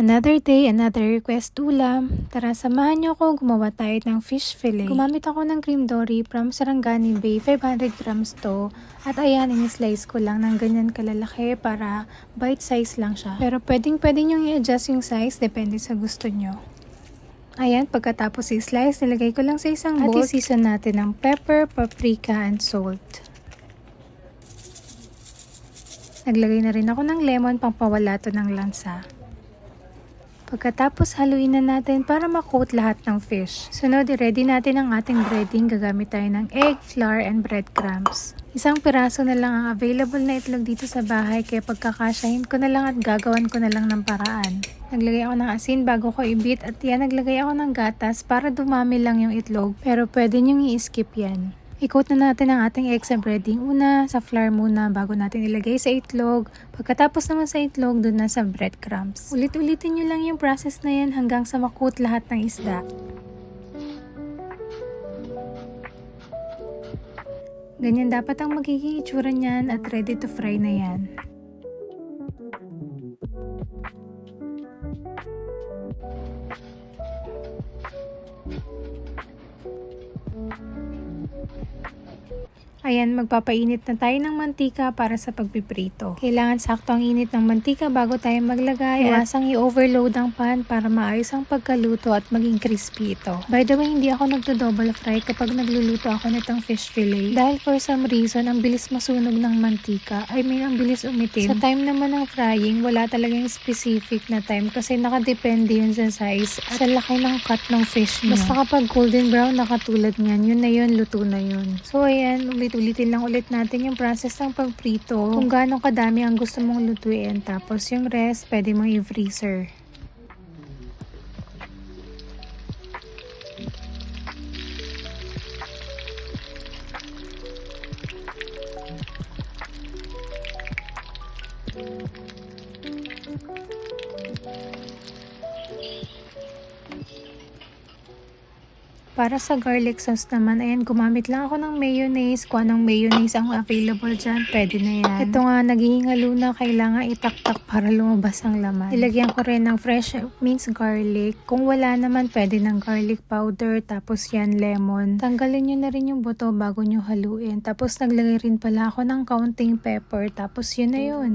Another day, another request ulam. Tara, samahan niyo ako gumawa tayo ng fish fillet. Gumamit ako ng cream dory from Sarangani Bay, 500 grams to. At ayan, in-slice ko lang ng ganyan kalalaki para bite size lang siya. Pero pwedeng nyo i-adjust yung size, depende sa gusto nyo. Ayan, pagkatapos i-slice, nilagay ko lang sa isang bowl. At i-season natin ng pepper, paprika, and salt. Naglagay na rin ako ng lemon pang pawala to ng lansa. Pagkatapos haluin na natin para ma-coat lahat ng fish. Sunod, i-ready natin ang ating breading. Gagamit tayo ng egg, flour, and breadcrumbs. Isang piraso na lang ang available na itlog dito sa bahay kaya pagkakasyahin ko na lang at gagawan ko na lang ng paraan. Naglagay ako ng asin bago ko i-beat at yan naglagay ako ng gatas para dumami lang yung itlog pero pwede nyong i-skip yan. I-coat na natin ang ating egg sa breading. Una, sa flour muna bago natin ilagay sa itlog. Pagkatapos naman sa itlog, dun na sa breadcrumbs. Ulit-ulitin nyo lang yung process na yan hanggang sa ma-coat lahat ng isda. Ganyan dapat ang magiging itsura niyan at ready to fry na yan. Ayan, magpapainit na tayo ng mantika para sa pagpiprito. Kailangan sakto ang init ng mantika bago tayo maglagay. Iwasang i-overload ang pan para maayos ang pagkaluto at maging crispy ito. By the way, hindi ako nagdo-double fry kapag nagluluto ako nitong fish fillet. Dahil for some reason, ang bilis masunog ng mantika. Ang bilis umitim. Sa time naman ng frying, wala talagang specific na time kasi nakadepende yun sa size at sa laki ng cut ng fish nyo. Basta kapag golden brown na katulad niyan, yun na yun, luto na yun. So ayan, ulitin lang ulit natin yung process ng pagprito kung gaano kadami ang gusto mong lutuin tapos yung rest pwede mong i-freezer. Para sa garlic sauce naman, ayan, gumamit lang ako ng mayonnaise. Kung anong mayonnaise ang available dyan, pwede na yan. Ito nga, nagiging halo na, kailangan itaktak para lumabas ang laman. Ilagyan ko rin ng fresh minced garlic. Kung wala naman, pwede ng garlic powder, tapos yan, lemon. Tanggalin nyo na rin yung buto bago nyo haluin. Tapos naglagay rin pala ako ng kaunting pepper, tapos yun na yun.